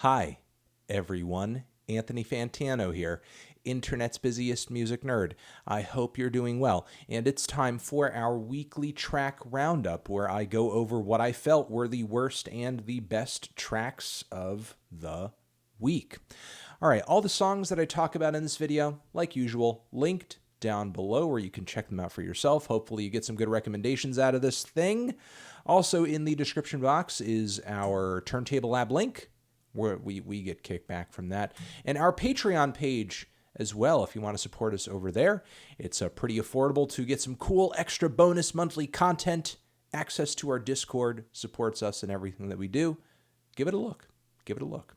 Hi, everyone. Anthony Fantano here, internet's busiest music nerd. I hope you're doing well, and it's time for our weekly track roundup where I go over what I felt were the worst and the best tracks of the week. All right, all the songs that I talk about in this video, like usual, linked down below where you can check them out for yourself. Hopefully you get some good recommendations out of this thing. Also in the description box is our Turntable Lab link, where we get kickback from that. And our Patreon page as well, if you want to support us over there. It's pretty affordable to get some cool extra bonus monthly content, access to our Discord, supports us in everything that we do. Give it a look. Give it a look.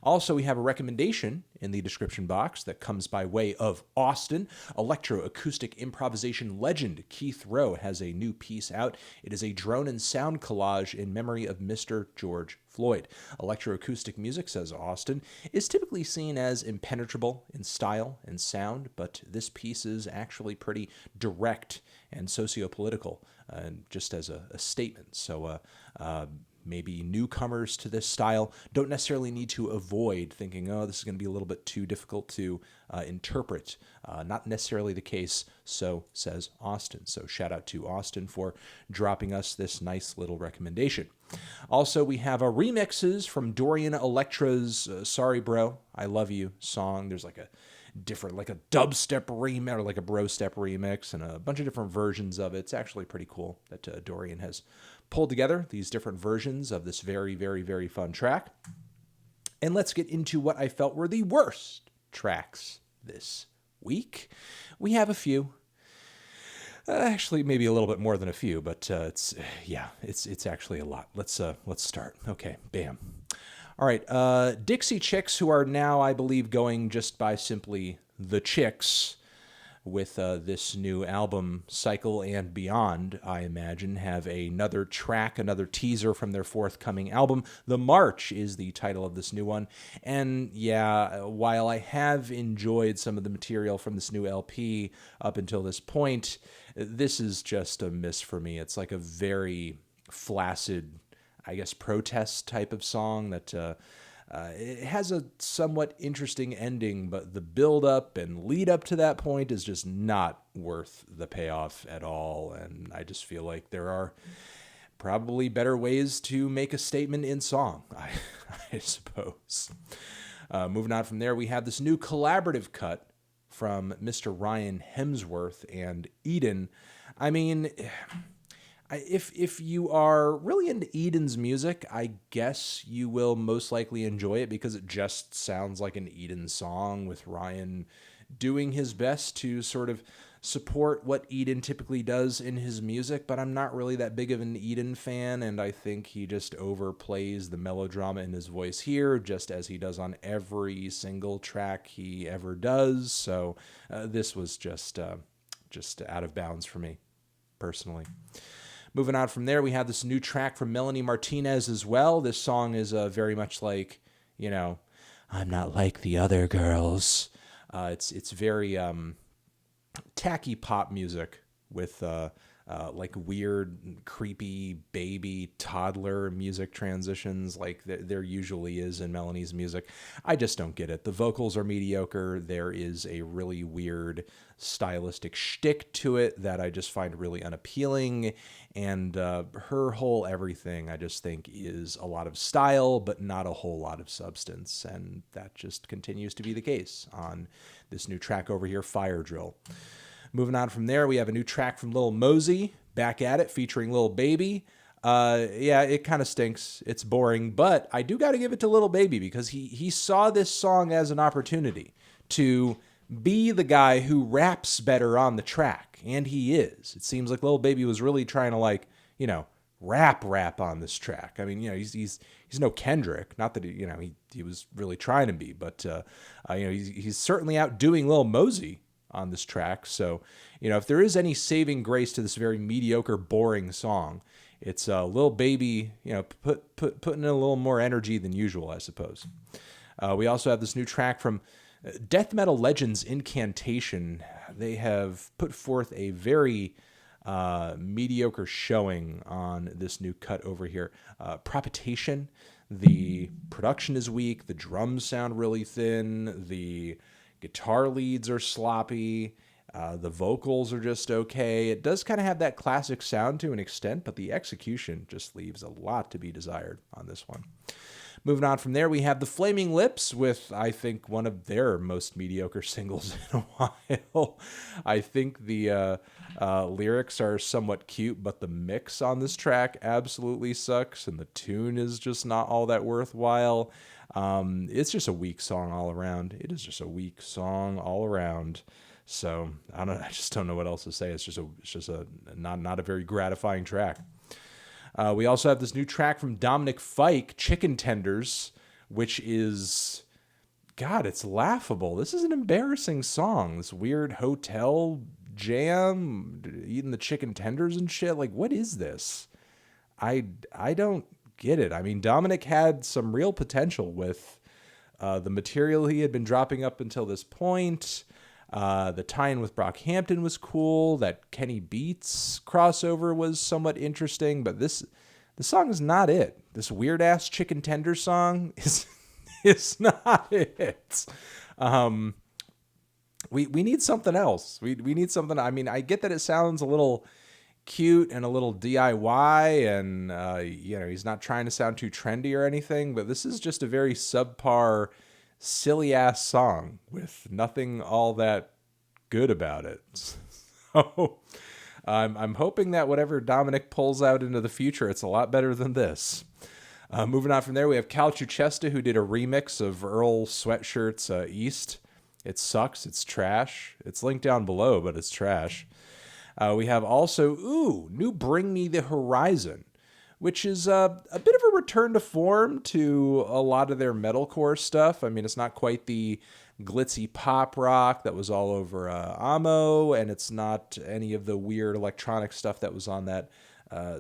Also, we have a recommendation in the description box that comes by way of Austin. Electroacoustic improvisation legend Keith Rowe has a new piece out. It is a drone and sound collage in memory of Mr. George Floyd. Electroacoustic music, says Austin, is typically seen as impenetrable in style and sound, but this piece is actually pretty direct and sociopolitical, just as a statement. So, maybe newcomers to this style don't necessarily need to avoid thinking, oh, this is going to be a little bit too difficult to interpret. Not necessarily the case, so says Austin. So shout out to Austin for dropping us this nice little recommendation. Also, we have a remixes from Dorian Electra's Sorry Bro, I Love You song. There's like a different, like a dubstep remix or like a bro step remix and a bunch of different versions of it. It's actually pretty cool that Dorian has pulled together these different versions of this very, very, very fun track. And let's get into what I felt were the worst tracks this week. We have a few. Actually, maybe a little bit more than a few, but it's actually a lot. Let's start. Okay, bam. All right, Dixie Chicks, who are now, I believe, going just by simply The Chicks, with this new album, Cycle and Beyond, I imagine, have another track, another teaser from their forthcoming album. The March is the title of this new one. And yeah, while I have enjoyed some of the material from this new LP up until this point, this is just a miss for me. It's like a very flaccid, I guess, protest type of song that it has a somewhat interesting ending, but the build-up and lead-up to that point is just not worth the payoff at all, and I just feel like there are probably better ways to make a statement in song, I suppose. Moving on from there, we have this new collaborative cut from Mr. Ryan Hemsworth and Eden. I mean, if you are really into Eden's music, I guess you will most likely enjoy it because it just sounds like an Eden song with Ryan doing his best to sort of support what Eden typically does in his music, but I'm not really that big of an Eden fan, and I think he just overplays the melodrama in his voice here, just as he does on every single track he ever does, so this was just out of bounds for me, personally. Moving on from there, we have this new track from Melanie Martinez as well. This song is very much like, you know, I'm not like the other girls. It's very tacky pop music with like weird, creepy baby toddler music transitions like there usually is in Melanie's music. I just don't get it. The vocals are mediocre. There is a really weird stylistic shtick to it that I just find really unappealing. And her whole everything, I just think, is a lot of style, but not a whole lot of substance. And that just continues to be the case on this new track over here, Fire Drill. Moving on from there, we have a new track from Lil Mosey, Back at It, featuring Lil Baby. Yeah, it kind of stinks. It's boring, but I do got to give it to Lil Baby because he saw this song as an opportunity to be the guy who raps better on the track, and he is. It seems like Lil Baby was really trying to, like, you know, rap on this track. I mean, you know, he's no Kendrick. Not that he was really trying to be, but you know, he's certainly outdoing Lil Mosey on this track. So, you know, if there is any saving grace to this very mediocre, boring song, it's Lil Baby, you know, putting in a little more energy than usual, I suppose. We also have this new track from Death Metal Legends, Incantation. They have put forth a very mediocre showing on this new cut over here. Propitation. The production is weak. The drums sound really thin. The guitar leads are sloppy. The vocals are just okay. It does kind of have that classic sound to an extent, but the execution just leaves a lot to be desired on this one. Moving on from there, we have the Flaming Lips with, I think, one of their most mediocre singles in a while. I think the lyrics are somewhat cute, but the mix on this track absolutely sucks, and the tune is just not all that worthwhile. It's just a weak song all around. It is just a weak song all around. So I just don't know what else to say. It's just a not a very gratifying track. We also have this new track from Dominic Fike, Chicken Tenders, which is, God, it's laughable. This is an embarrassing song. This weird hotel jam, eating the chicken tenders and shit. Like, what is this? I don't get it. I mean, Dominic had some real potential with the material he had been dropping up until this point. The tie-in with Brockhampton was cool. That Kenny Beats crossover was somewhat interesting, but the song is not it. This weird-ass chicken tender song is not it. We need something else. We need something. I mean, I get that it sounds a little cute and a little DIY, and he's not trying to sound too trendy or anything, but this is just a very subpar, silly ass song with nothing all that good about it. So I'm hoping that whatever Dominic pulls out into the future, it's a lot better than this. Moving on from there, we have Cal Chuchesta, who did a remix of Earl Sweatshirt's East. It sucks. It's trash. It's linked down below, but it's trash. We have also, new Bring Me the Horizon, which is a bit of a return to form to a lot of their metalcore stuff. I mean, it's not quite the glitzy pop rock that was all over Amo, and it's not any of the weird electronic stuff that was on that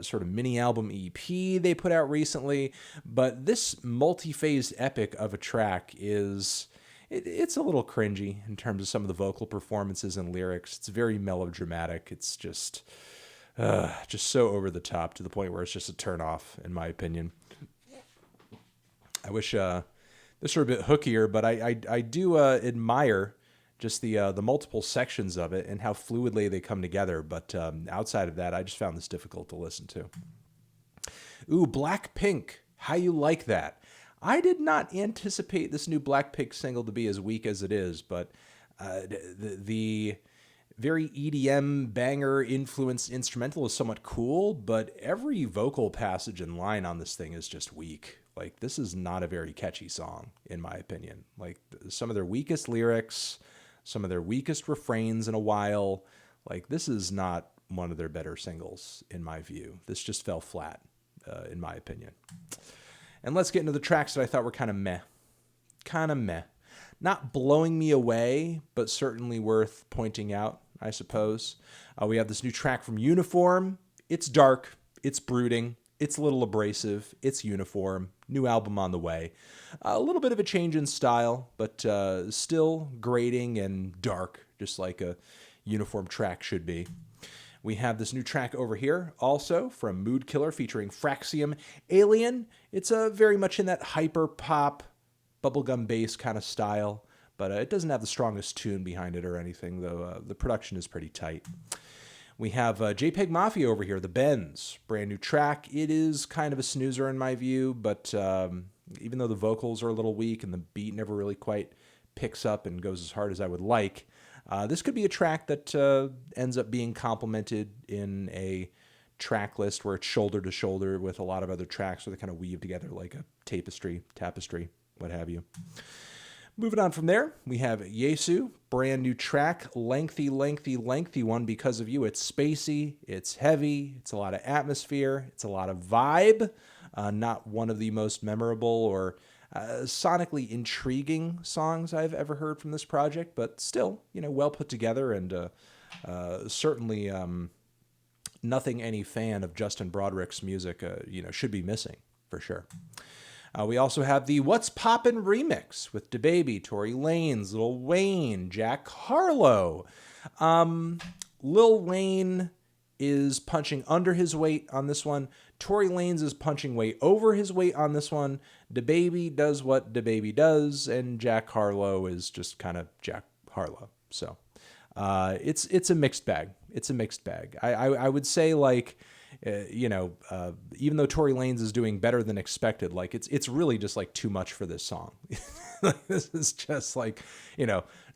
sort of mini album EP they put out recently. But this multi-phased epic of a track it's a little cringy in terms of some of the vocal performances and lyrics. It's very melodramatic. It's just so over the top to the point where it's just a turn off, in my opinion. I wish this were a bit hookier, but I do admire just the multiple sections of it and how fluidly they come together. But outside of that, I just found this difficult to listen to. BLACKPINK, How You Like That. I did not anticipate this new BLACKPINK single to be as weak as it is, but the very EDM banger influenced instrumental is somewhat cool, but every vocal passage and line on this thing is just weak. Like, this is not a very catchy song, in my opinion. Like, some of their weakest lyrics, some of their weakest refrains in a while. Like, this is not one of their better singles, in my view. This just fell flat, in my opinion. And let's get into the tracks that I thought were kind of meh. Not blowing me away, but certainly worth pointing out, I suppose. We have this new track from Uniform. It's dark. It's brooding. It's a little abrasive. It's Uniform. New album on the way. A little bit of a change in style, but still grating and dark, just like a Uniform track should be. We have this new track over here, also from Mood Killer, featuring Fraxium Alien. It's very much in that hyper pop, bubblegum bass kind of style, but it doesn't have the strongest tune behind it or anything, though the production is pretty tight. We have JPEGMAFIA over here, The Bends, brand new track. It is kind of a snoozer in my view, but even though the vocals are a little weak and the beat never really quite picks up and goes as hard as I would like, this could be a track that ends up being complemented in a track list where it's shoulder to shoulder with a lot of other tracks where they kind of weave together like a tapestry, what have you. Moving on from there, we have Yesu, brand new track, lengthy one because of you. It's spacey, it's heavy, it's a lot of atmosphere, it's a lot of vibe. Not one of the most memorable or sonically intriguing songs I've ever heard from this project, but still, well put together and certainly nothing any fan of Justin Broderick's music, should be missing for sure. We also have the What's Poppin' remix with DaBaby, Tory Lanez, Lil Wayne, Jack Harlow. Lil Wayne is punching under his weight on this one. Tory Lanez is punching way over his weight on this one. DaBaby does what DaBaby does, and Jack Harlow is just kind of Jack Harlow. So it's a mixed bag. It's a mixed bag. I would say, like, even though Tory Lanez is doing better than expected, like it's really just like too much for this song. Like, this is just like,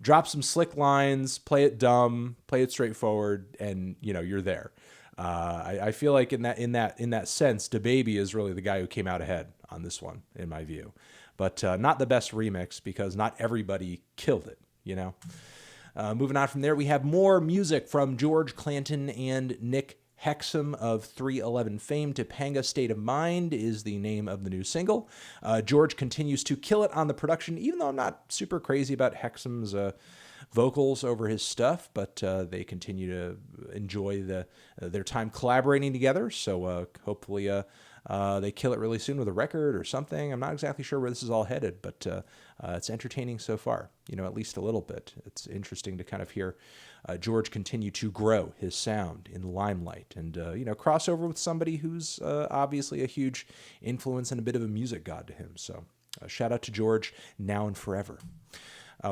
drop some slick lines, play it dumb, play it straightforward, and you're there. I feel like in that sense, DaBaby is really the guy who came out ahead on this one, in my view, but not the best remix because not everybody killed it. Moving on from there, we have more music from George Clanton and Nick Hexum of 311 fame. Topanga State of Mind is the name of the new single. George continues to kill it on the production, even though I'm not super crazy about Hexum's vocals over his stuff, but they continue to enjoy their time collaborating together. So hopefully they kill it really soon with a record or something. I'm not exactly sure where this is all headed, but it's entertaining so far, at least a little bit. It's interesting to kind of hear George continue to grow his sound in the limelight and, crossover with somebody who's obviously a huge influence and a bit of a music god to him. So shout out to George now and forever.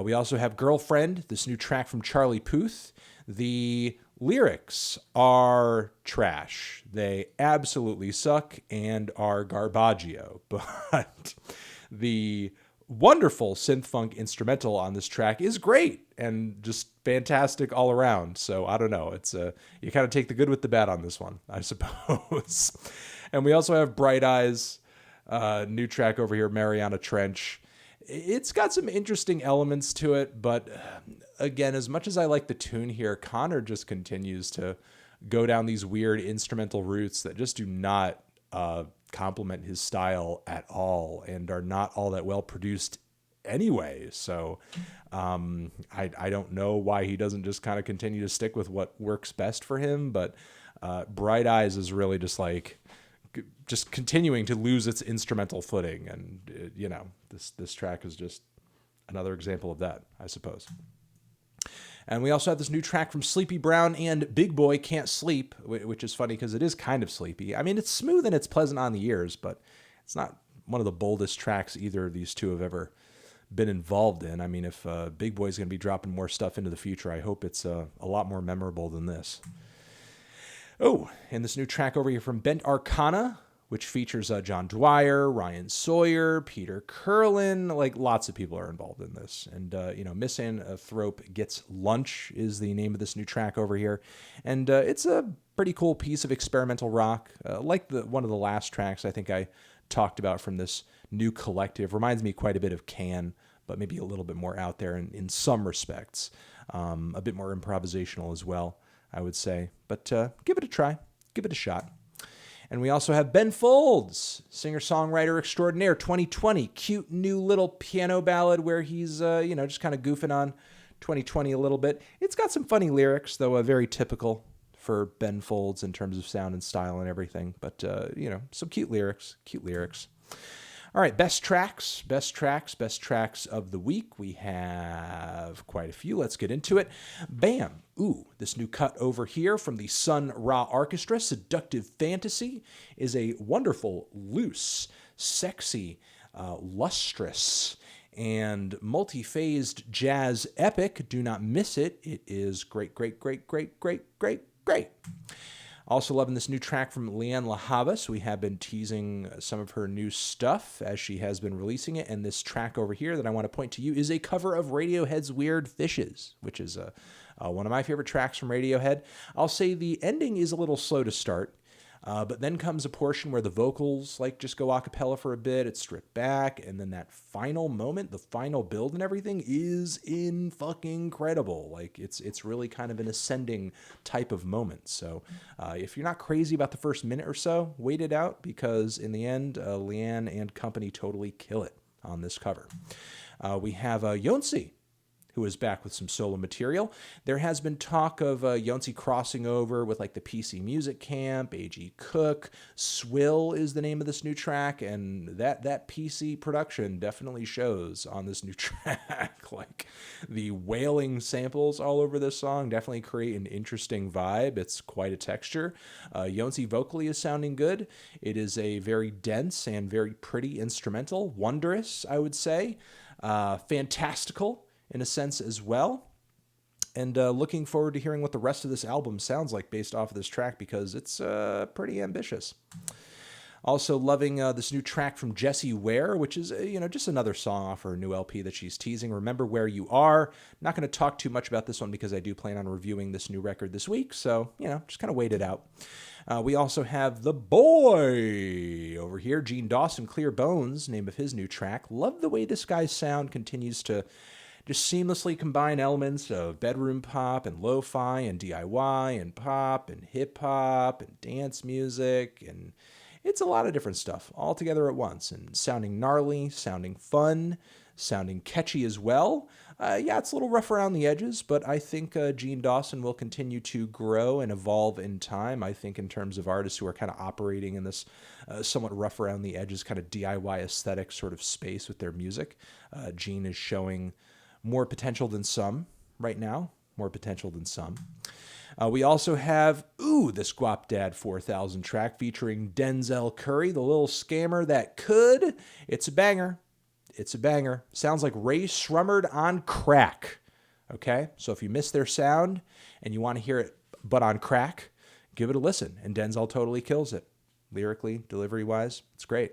We also have Girlfriend, this new track from Charlie Puth. The lyrics are trash. They absolutely suck and are garbaggio, but the wonderful synth funk instrumental on this track is great and just fantastic all around. So I don't know. It's you kind of take the good with the bad on this one, I suppose. And we also have Bright Eyes, new track over here, Mariana Trench. It's got some interesting elements to it, but again, as much as I like the tune here, Connor just continues to go down these weird instrumental routes that just do not complement his style at all and are not all that well produced anyway. So I don't know why he doesn't just kind of continue to stick with what works best for him, but Bright Eyes is really just like just continuing to lose its instrumental footing, and this track is just another example of that, I suppose. And we also have this new track from Sleepy Brown and Big Boy Can't Sleep, which is funny because it is kind of sleepy. I mean, it's smooth and it's pleasant on the ears, but it's not one of the boldest tracks either of these two have ever been involved in. I mean, if Big Boy's going to be dropping more stuff into the future, I hope it's a lot more memorable than this. Oh, and this new track over here from Bent Arcana, which features John Dwyer, Ryan Sawyer, Peter Curlin. Like, lots of people are involved in this. And, Misanthrope Gets Lunch is the name of this new track over here. And it's a pretty cool piece of experimental rock. Like one of the last tracks I think I talked about from this new collective. Reminds me quite a bit of Can, but maybe a little bit more out there in some respects. A bit more improvisational as well, I would say. But give it a try. Give it a shot. And we also have Ben Folds, singer-songwriter extraordinaire, 2020. Cute new little piano ballad where he's, just kind of goofing on 2020 a little bit. It's got some funny lyrics, though very typical for Ben Folds in terms of sound and style and everything. But, some cute lyrics. All right, best tracks of the week. We have quite a few. Let's get into it. Bam. Ooh, this new cut over here from the Sun Ra Arkestra, Seductive Fantasy, is a wonderful, loose, sexy, lustrous, and multi-phased jazz epic. Do not miss it. It is great. Also loving this new track from Lianne Havas. We have been teasing some of her new stuff as she has been releasing it. And this track over here that I want to point to you is a cover of Radiohead's Weird Fishes, which is one of my favorite tracks from Radiohead. I'll say the ending is a little slow to start. But then comes a portion where the vocals just go a cappella for a bit. It's stripped back. And then that final moment, the final build and everything is fucking incredible. It's really kind of an ascending type of moment. So if you're not crazy about the first minute or so, wait it out because in the end, Lianne and company totally kill it on this cover. We have Jónsi who is back with some solo material. There has been talk of Jónsi crossing over with like the PC Music Camp, A.G. Cook. Swill is the name of this new track, and that PC production definitely shows on this new track. Like the wailing samples all over this song definitely create an interesting vibe. It's quite a texture. Jónsi vocally is sounding good. It is a very dense and very pretty instrumental. Wondrous, I would say. Fantastical in a sense as well. And looking forward to hearing what the rest of this album sounds like based off of this track, because it's pretty ambitious. Also loving this new track from Jessie, Ware, which is, just another song off her new LP that she's teasing. Remember Where You Are. Not going to talk too much about this one because I do plan on reviewing this new record this week. So, just kind of wait it out. We also have The Boy over here. Gene Dawson, Clear Bones, name of his new track. Love the way this guy's sound continues to just seamlessly combine elements of bedroom pop and lo-fi and DIY and pop and hip-hop and dance music, and it's a lot of different stuff all together at once, and sounding gnarly, sounding fun, sounding catchy as well. It's a little rough around the edges, but I think Gene Dawson will continue to grow and evolve in time. I think in terms of artists who are kind of operating in this somewhat rough around the edges kind of DIY aesthetic sort of space with their music, Gene is showing more potential than some right now. More potential than some. We also have, this Guapdad 4000 track featuring Denzel Curry, the little scammer that could. It's a banger. It's a banger. Sounds like Ray Shrummered on crack. Okay? So if you miss their sound and you want to hear it but on crack, give it a listen. And Denzel totally kills it. Lyrically, delivery-wise, it's great.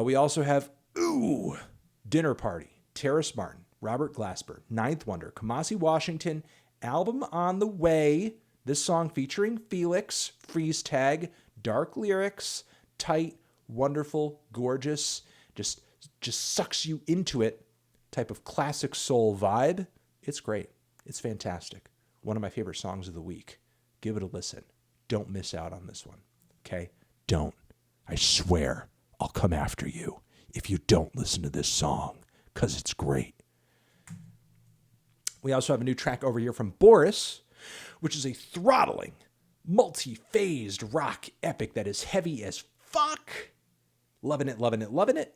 We also have, Dinner Party, Terrace Martin, Robert Glasper, Ninth Wonder, Kamasi Washington, album on the way. This song featuring Phoelix, Freeze Tag, dark lyrics, tight, wonderful, gorgeous, just sucks you into it type of classic soul vibe. It's great. It's fantastic. One of my favorite songs of the week. Give it a listen. Don't miss out on this one. Okay? Don't. I swear I'll come after you if you don't listen to this song, because it's great. We also have a new track over here from Boris, which is a throttling, multi-phased rock epic that is heavy as fuck. Loving it, loving it, loving it.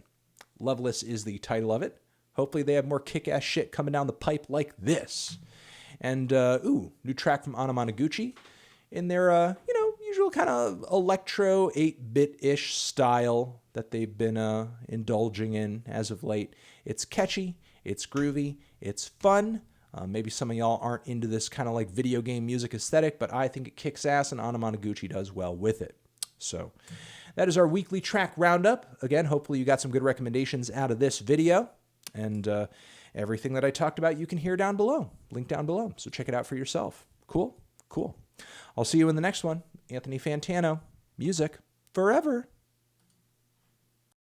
Loveless is the title of it. Hopefully they have more kick-ass shit coming down the pipe like this. And, new track from Anamanaguchi in their, usual kind of electro 8-bit-ish style that they've been indulging in as of late. It's catchy, it's groovy, it's fun. Maybe some of y'all aren't into this kind of like video game music aesthetic, but I think it kicks ass, and Anamanaguchi does well with it. So that is our weekly track roundup. Again, hopefully you got some good recommendations out of this video. And everything that I talked about you can hear down below. Link down below. So check it out for yourself. Cool? Cool. I'll see you in the next one. Anthony Fantano. Music forever.